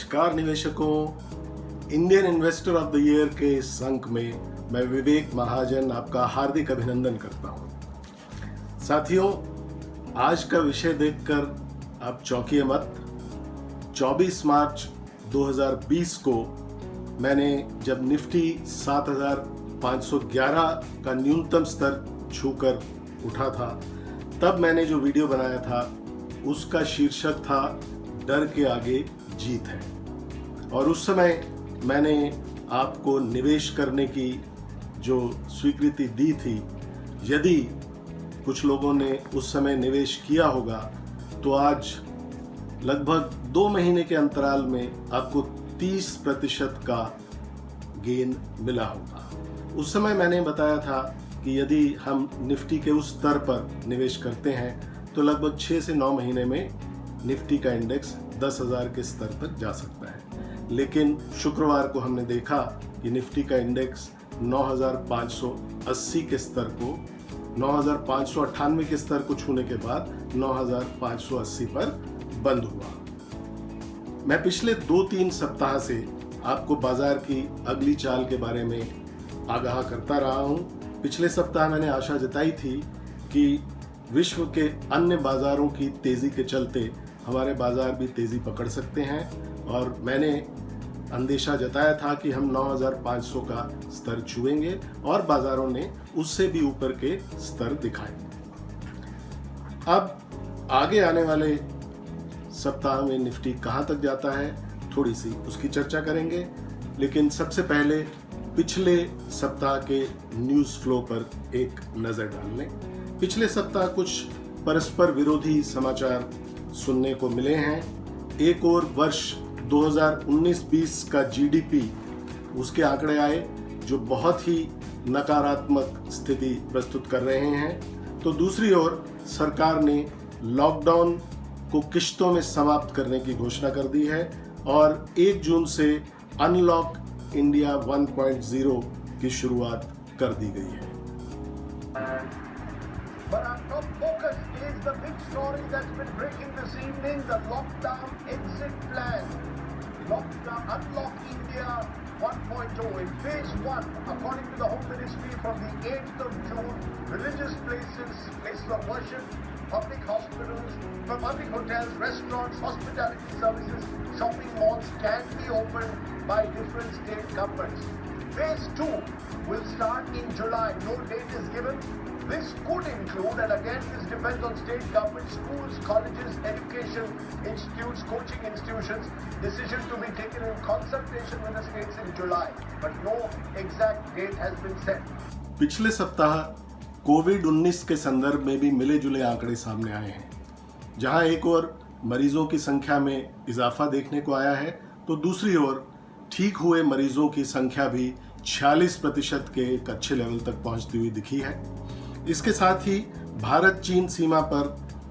नमस्कार निवेशकों, Indian investor of the year के इस अंक में मैं विवेक महाजन आपका हार्दिक अभिनंदन करता हूं। साथियों, आज का विषय देखकर आप चौंकिए मत। 24 मार्च 2020 को मैंने जब निफ्टी 7511 का न्यूनतम स्तर छूकर उठा था, तब मैंने जो वीडियो बनाया था उसका शीर्षक था डर के आगे जीत है। और उस समय मैंने आपको निवेश करने की जो स्वीकृति दी थी, यदि कुछ लोगों ने उस समय निवेश किया होगा तो आज लगभग 2 महीने के अंतराल में आपको 30% का गेन मिला होगा। उस समय मैंने बताया था कि यदि हम निफ्टी के उस स्तर पर निवेश करते हैं तो लगभग 6 से 9 महीने में निफ्टी का इंडेक्स 10,000 के स्तर तक जा सकता है। लेकिन शुक्रवार को हमने देखा कि निफ्टी का इंडेक्स 9,580 के स्तर को 9,598 के स्तर को छूने के बाद 9,580 पर बंद हुआ। मैं पिछले 2-3 सप्ताह से आपको बाजार की अगली चाल के बारे में आगाह करता रहा हूं। पिछले सप्ताह मैंने आशा जताई थी कि विश्व के अन्य बाजारों की तेजी के चलते हमारे बाजार भी तेजी पकड़ सकते हैं, और मैंने अंदेशा जताया था कि हम 9,500 का स्तर छुएंगे और बाजारों ने उससे भी ऊपर के स्तर दिखाए। अब आगे आने वाले सप्ताह में निफ्टी कहां तक जाता है, थोड़ी सी उसकी चर्चा करेंगे। लेकिन सबसे पहले पिछले सप्ताह के न्यूज़ फ्लो पर एक नज़र डाल लें। पिछले सप्ताह कुछ परस्पर विरोधी समाचार सुनने को मिले हैं। एक और वर्ष 2019-20 का जीडीपी, उसके आंकड़े आए जो बहुत ही नकारात्मक स्थिति प्रस्तुत कर रहे हैं। तो दूसरी ओर सरकार ने लॉकडाउन को किश्तों में समाप्त करने की घोषणा कर दी है और 1 जून से अनलॉक इंडिया 1.0 की शुरुआत कर दी गई है। But our top focus is the big story that's been breaking this evening, the lockdown exit plan. Lockdown, Unlock India 1.0. In phase 1, according to the Home Ministry, from the 8th of June, religious places, places of worship, public hospitals, public hotels, restaurants, hospitality services, shopping malls can be opened by different state governments. Phase 2 will start in July. No date is given. This could include, and again this depends on state government, schools, colleges, education institutes, coaching institutions, decision to be taken in consultation with the states in July, but no exact date has been set. पिछले सप्ताह कोविड-19 के संदर्भ में भी मिले जुले आंकड़े सामने आए हैं। जहां एक ओर मरीजों की संख्या में इजाफा देखने को आया है, तो दूसरी ओर ठीक हुए मरीजों की संख्या भी 46% के एक अच्छे लेवल तक पहुंचती हुई दिखी है। इसके साथ ही भारत चीन सीमा पर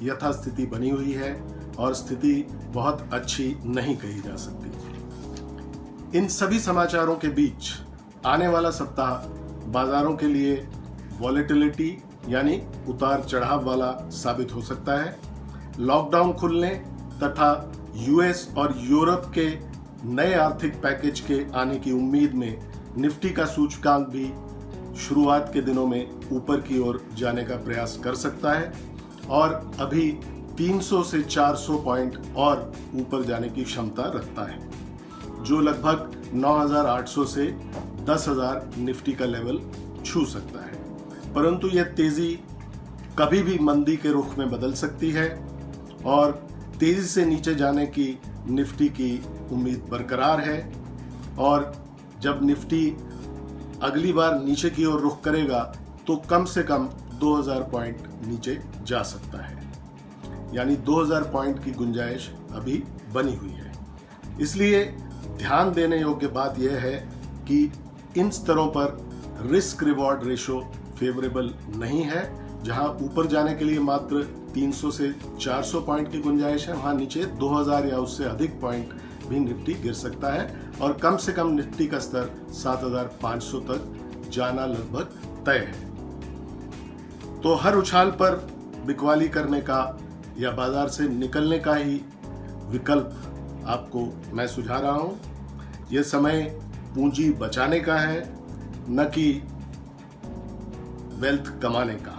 यथास्थिति बनी हुई है और स्थिति बहुत अच्छी नहीं कही जा सकती। इन सभी समाचारों के बीच आने वाला सप्ताह बाजारों के लिए वॉलेटिलिटी यानी उतार चढ़ाव वाला साबित हो सकता है। लॉकडाउन खुलने तथा यूएस और यूरोप के नए आर्थिक पैकेज के आने की उम्मीद में निफ्टी का सूचकांक भी शुरुआत के दिनों में ऊपर की ओर जाने का प्रयास कर सकता है और अभी 300 से 400 पॉइंट और ऊपर जाने की क्षमता रखता है, जो लगभग 9,800 से 10,000 निफ्टी का लेवल छू सकता है। परंतु यह तेजी कभी भी मंदी के रुख में बदल सकती है और तेजी से नीचे जाने की निफ्टी की उम्मीद बरकरार है। और जब निफ्टी अगली बार नीचे की ओर रुख करेगा तो कम से कम 2000 पॉइंट नीचे जा सकता है, यानी 2000 पॉइंट की गुंजाइश अभी बनी हुई है। इसलिए ध्यान देने योग्य बात यह है कि इन स्तरों पर रिस्क रिवॉर्ड रेशो फेवरेबल नहीं है। जहां ऊपर जाने के लिए मात्र 300 से 400 पॉइंट की गुंजाइश है, वहां नीचे 2000 या उससे अधिक पॉइंट भी निफ्टी गिर सकता है और कम से कम निफ्टी का स्तर 7,500 तक जाना लगभग तय है। तो हर उछाल पर बिकवाली करने का या बाजार से निकलने का ही विकल्प आपको मैं सुझा रहा हूं। यह समय पूंजी बचाने का है, न कि वेल्थ कमाने का।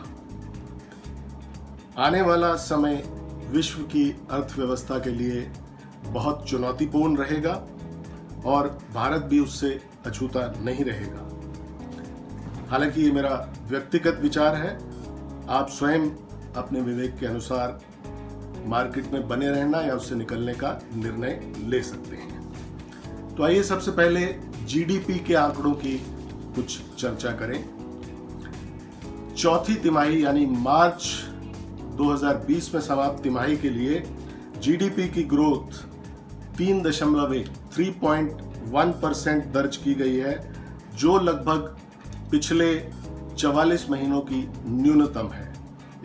आने वाला समय विश्व की अर्थव्यवस्था के लिए बहुत चुनौतीपूर्ण रहेगा और भारत भी उससे अछूता नहीं रहेगा। हालांकि ये मेरा व्यक्तिगत विचार है, आप स्वयं अपने विवेक के अनुसार मार्केट में बने रहना या उससे निकलने का निर्णय ले सकते हैं। तो आइए सबसे पहले जीडीपी के आंकड़ों की कुछ चर्चा करें। चौथी तिमाही यानी मार्च 2020 में समाप्त तिमाही के लिए जीडीपी की ग्रोथ 3.1% दर्ज की गई है, जो लगभग पिछले 44 महीनों की न्यूनतम है।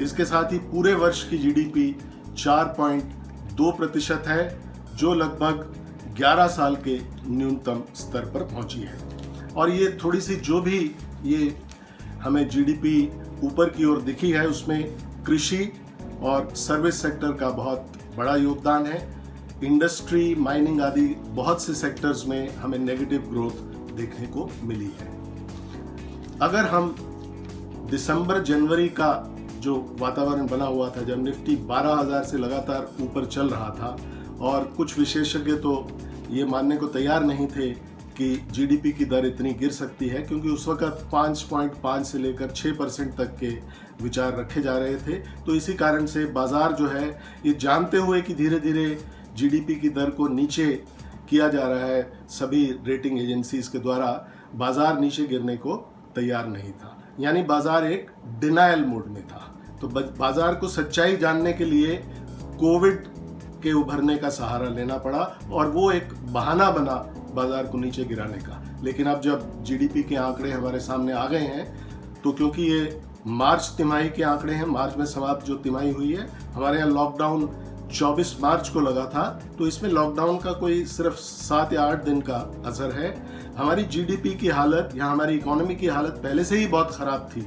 इसके साथ ही पूरे वर्ष की जीडीपी 4.2% है, जो लगभग 11 साल के न्यूनतम स्तर पर पहुंची है। और ये थोड़ी सी जो भी ये हमें जीडीपी ऊपर की ओर दिखी है, उसमें कृषि और सर्विस सेक्टर का बहुत बड़ा योगदान है। इंडस्ट्री, माइनिंग आदि बहुत से सेक्टर्स में हमें नेगेटिव ग्रोथ देखने को मिली है। अगर हम दिसंबर जनवरी का जो वातावरण बना हुआ था, जब निफ्टी 12,000 से लगातार ऊपर चल रहा था और कुछ विशेषज्ञ तो ये मानने को तैयार नहीं थे कि जीडीपी की दर इतनी गिर सकती है, क्योंकि उस वक्त 5.5 से लेकर 6% तक के विचार रखे जा रहे थे। तो इसी कारण से बाजार जो है, ये जानते हुए कि धीरे धीरे जीडीपी की दर को नीचे किया जा रहा है सभी रेटिंग एजेंसीज के द्वारा, बाजार नीचे गिरने को तैयार नहीं था। यानी बाजार एक डिनायल मोड में था। तो बाजार को सच्चाई जानने के लिए कोविड के उभरने का सहारा लेना पड़ा और वो एक बहाना बना बाजार को नीचे गिराने का। लेकिन अब जब जीडीपी के आंकड़े हमारे सामने आ गए हैं, तो क्योंकि ये मार्च तिमाही के आंकड़े हैं, मार्च में समाप्त जो तिमाही हुई है, हमारे यहाँ लॉकडाउन 24 मार्च को लगा था, तो इसमें लॉकडाउन का कोई सिर्फ 7 या 8 दिन का असर है। हमारी जीडीपी की हालत या हमारी इकोनॉमी की हालत पहले से ही बहुत खराब थी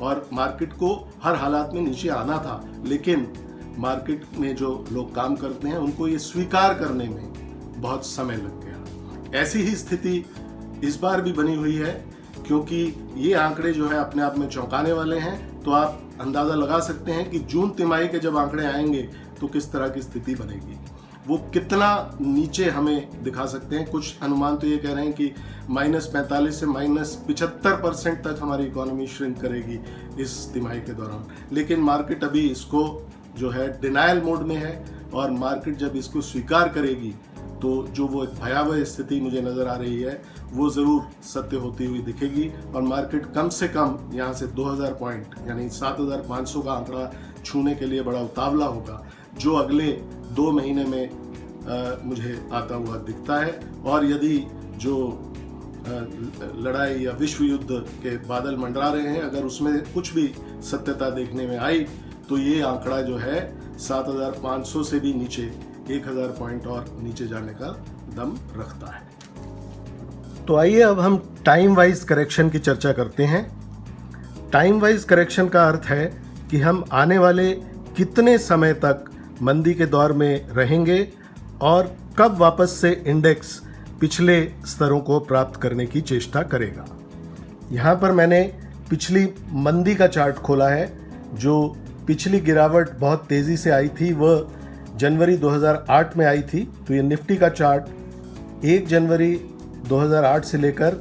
और मार्केट को हर हालात में नीचे आना था। लेकिन मार्केट में जो लोग काम करते हैं, उनको ये स्वीकार करने में बहुत समय लग गया। ऐसी ही स्थिति इस बार भी बनी हुई है, क्योंकि ये आंकड़े जो है अपने आप में चौंकाने वाले हैं। तो आप अंदाजा लगा सकते हैं कि जून तिमाही के जब आंकड़े आएंगे तो किस तरह की स्थिति बनेगी, वो कितना नीचे हमें दिखा सकते हैं। कुछ अनुमान तो ये कह रहे हैं कि -45 से -75% तक हमारी इकोनॉमी श्रिंक करेगी इस तिमाही के दौरान। लेकिन मार्केट अभी इसको जो है डिनायल मोड में है, और मार्केट जब इसको स्वीकार करेगी तो जो वो एक भयावह स्थिति मुझे नज़र आ रही है, वो ज़रूर सत्य होती हुई दिखेगी और मार्केट कम से कम यहाँ से 2000 पॉइंट यानी 7500 का आंकड़ा छूने के लिए बड़ा उतावला होगा, जो अगले 2 महीने में मुझे आता हुआ दिखता है। और यदि जो लड़ाई या विश्व युद्ध के बादल मंडरा रहे हैं, अगर उसमें कुछ भी सत्यता देखने में आई, तो ये आंकड़ा जो है 7500 से भी नीचे 1000 पॉइंट और नीचे जाने का दम रखता है। तो आइए अब हम टाइम वाइज करेक्शन की चर्चा करते हैं। टाइम वाइज करेक्शन का अर्थ है कि हम आने वाले कितने समय तक मंदी के दौर में रहेंगे और कब वापस से इंडेक्स पिछले स्तरों को प्राप्त करने की चेष्टा करेगा। यहाँ पर मैंने पिछली मंदी का चार्ट खोला है। जो पिछली गिरावट बहुत तेज़ी से आई थी, वह जनवरी 2008 में आई थी। तो ये निफ्टी का चार्ट 1 जनवरी 2008 से लेकर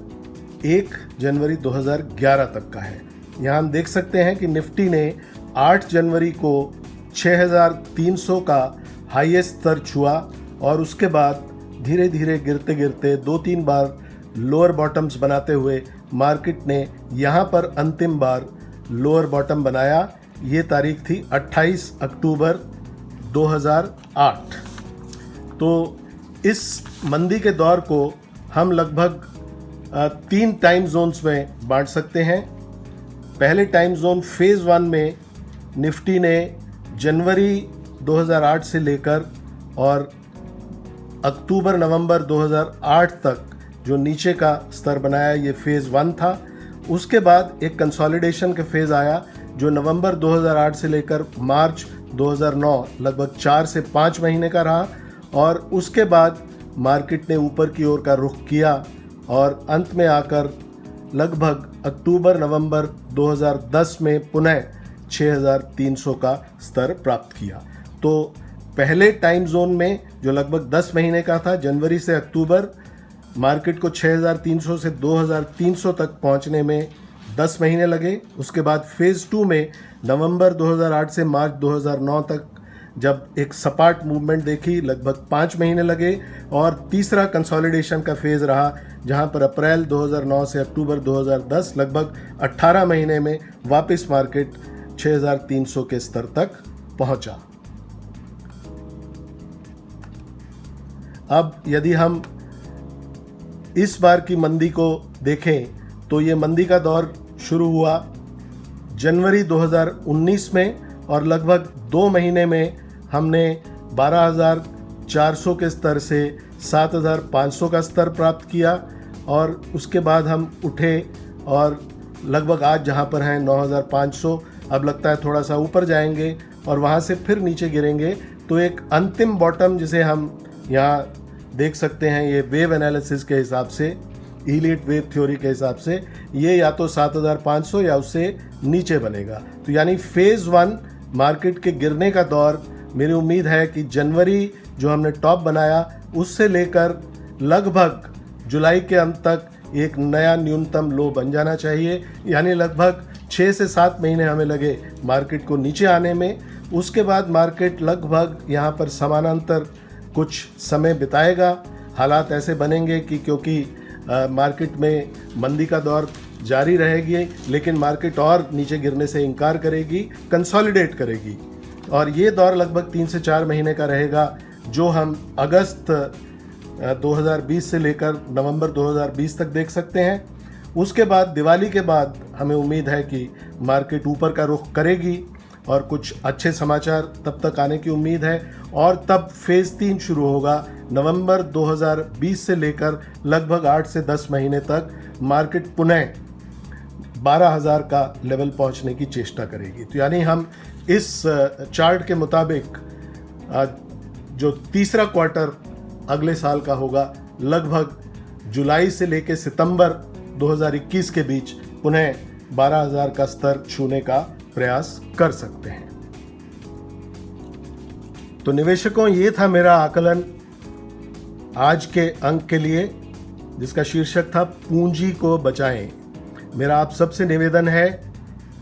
1 जनवरी 2011 तक का है। यहाँ हम देख सकते हैं कि निफ्टी ने 8 जनवरी को 6300 का हाईएस्ट स्तर छुआ और उसके बाद धीरे धीरे गिरते गिरते 2-3 बार लोअर बॉटम्स बनाते हुए मार्केट ने यहाँ पर अंतिम बार लोअर बॉटम बनाया। ये तारीख थी 28 अक्टूबर 2008। तो इस मंदी के दौर को हम लगभग 3 टाइम जोन्स में बांट सकते हैं। पहले टाइम जोन फेज़ 1 में निफ्टी ने जनवरी 2008 से लेकर और अक्टूबर नवंबर 2008 तक जो नीचे का स्तर बनाया, ये फेज़ 1 था। उसके बाद एक कंसोलिडेशन का फेज़ आया जो नवंबर 2008 से लेकर मार्च 2009 लगभग 4 से 5 महीने का रहा। और उसके बाद मार्केट ने ऊपर की ओर का रुख किया और अंत में आकर लगभग अक्टूबर-नवंबर 2010 में पुनः 6,300 का स्तर प्राप्त किया। तो पहले टाइम जोन में जो लगभग 10 महीने का था, जनवरी से अक्टूबर, मार्केट को 6,300 से 2,300 तक पहुंचने में 10 महीने लगे। उसके बाद फेज़ 2 में नवंबर 2008 से मार्च 2009 तक जब एक सपाट मूवमेंट देखी, लगभग 5 महीने लगे। और तीसरा कंसोलिडेशन का फेज़ रहा, जहां पर अप्रैल 2009 से अक्टूबर 2010 लगभग 18 महीने में वापस मार्केट 6,300 के स्तर तक पहुंचा। अब यदि हम इस बार की मंदी को देखें तो ये मंदी का दौर शुरू हुआ जनवरी 2019 में और लगभग 2 महीने में हमने 12,400 के स्तर से 7,500 का स्तर प्राप्त किया और उसके बाद हम उठे और लगभग आज जहां पर हैं 9,500, अब लगता है थोड़ा सा ऊपर जाएंगे और वहां से फिर नीचे गिरेंगे। तो एक अंतिम बॉटम जिसे हम यहाँ देख सकते हैं, ये वेव एनालिसिस के हिसाब से, इलीट वेव थ्योरी के हिसाब से, ये या तो 7,500 या उससे नीचे बनेगा। तो यानी फेज़ 1 मार्केट के गिरने का दौर, मेरी उम्मीद है कि जनवरी जो हमने टॉप बनाया उससे लेकर लगभग जुलाई के अंत तक एक नया न्यूनतम लो बन जाना चाहिए। यानी लगभग 6 से 7 महीने हमें लगे मार्केट को नीचे आने में। उसके बाद मार्केट लगभग यहाँ पर समानांतर कुछ समय बिताएगा। हालात ऐसे बनेंगे कि क्योंकि मार्केट में मंदी का दौर जारी रहेगी, लेकिन मार्केट और नीचे गिरने से इनकार करेगी, कंसोलिडेट करेगी। और ये दौर लगभग 3 से 4 महीने का रहेगा, जो हम अगस्त 2020 से लेकर नवंबर 2020 तक देख सकते हैं। उसके बाद दिवाली के बाद हमें उम्मीद है कि मार्केट ऊपर का रुख करेगी और कुछ अच्छे समाचार तब तक आने की उम्मीद है। और तब फेज़ 3 शुरू होगा नवंबर 2020 से लेकर लगभग 8 से 10 महीने तक मार्केट पुनः 12,000 का लेवल पहुंचने की चेष्टा करेगी। तो यानी हम इस चार्ट के मुताबिक जो तीसरा क्वार्टर अगले साल का होगा, लगभग जुलाई से लेकर सितंबर 2021 के बीच पुनः 12,000 का स्तर छूने का प्रयास कर सकते हैं। तो निवेशकों, ये था मेरा आकलन आज के अंक के लिए, जिसका शीर्षक था पूंजी को बचाएं। मेरा आप सबसे निवेदन है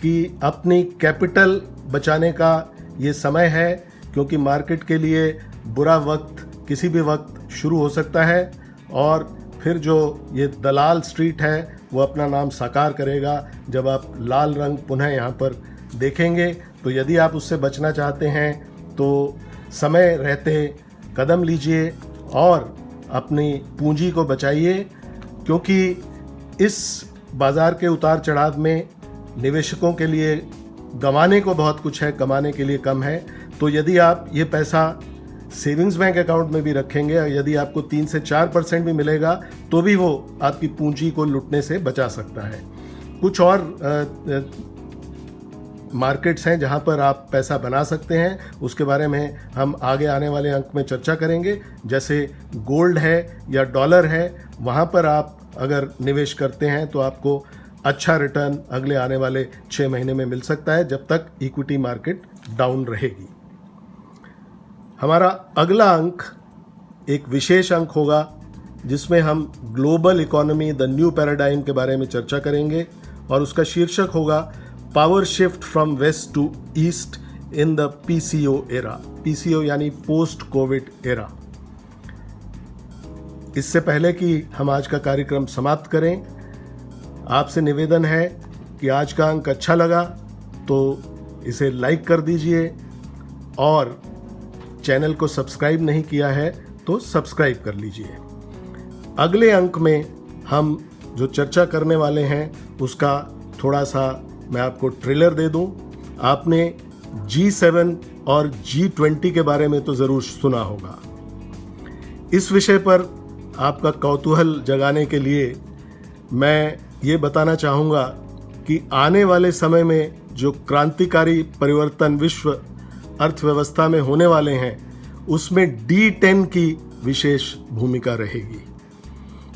कि अपनी कैपिटल बचाने का ये समय है, क्योंकि मार्केट के लिए बुरा वक्त किसी भी वक्त शुरू हो सकता है और फिर जो ये दलाल स्ट्रीट है वो अपना नाम साकार करेगा जब आप लाल रंग पुनः यहाँ पर देखेंगे। तो यदि आप उससे बचना चाहते हैं तो समय रहते कदम लीजिए और अपनी पूंजी को बचाइए, क्योंकि इस बाज़ार के उतार चढ़ाव में निवेशकों के लिए गंवाने को बहुत कुछ है, कमाने के लिए कम है। तो यदि आप ये पैसा सेविंग्स बैंक अकाउंट में भी रखेंगे, यदि आपको 3 से 4% भी मिलेगा तो भी वो आपकी पूंजी को लुटने से बचा सकता है। कुछ और मार्केट्स हैं जहां पर आप पैसा बना सकते हैं, उसके बारे में हम आगे आने वाले अंक में चर्चा करेंगे। जैसे गोल्ड है या डॉलर है, वहां पर आप अगर निवेश करते हैं तो आपको अच्छा रिटर्न अगले आने वाले 6 महीने में मिल सकता है, जब तक इक्विटी मार्केट डाउन रहेगी। हमारा अगला अंक एक विशेष अंक होगा, जिसमें हम global economy the new paradigm के बारे में चर्चा करेंगे और उसका शीर्षक होगा power shift from west to east in the PCO era. PCO यानी पोस्ट कोविड एरा। इससे पहले कि हम आज का कार्यक्रम समाप्त करें, आपसे निवेदन है कि आज का अंक अच्छा लगा तो इसे लाइक कर दीजिए और चैनल को सब्सक्राइब नहीं किया है तो सब्सक्राइब कर लीजिए। अगले अंक में हम जो चर्चा करने वाले हैं उसका थोड़ा सा मैं आपको ट्रेलर दे दूं। आपने G7 और G20 के बारे में तो ज़रूर सुना होगा। इस विषय पर आपका कौतूहल जगाने के लिए मैं ये बताना चाहूँगा कि आने वाले समय में जो क्रांतिकारी परिवर्तन विश्व अर्थव्यवस्था में होने वाले हैं, उसमें D10 की विशेष भूमिका रहेगी।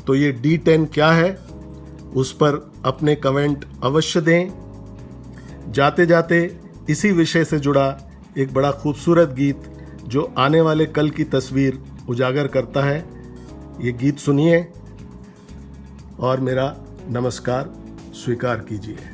तो ये D10 क्या है, उस पर अपने कमेंट अवश्य दें। जाते जाते इसी विषय से जुड़ा एक बड़ा खूबसूरत गीत जो आने वाले कल की तस्वीर उजागर करता है, ये गीत सुनिए और मेरा नमस्कार स्वीकार कीजिए।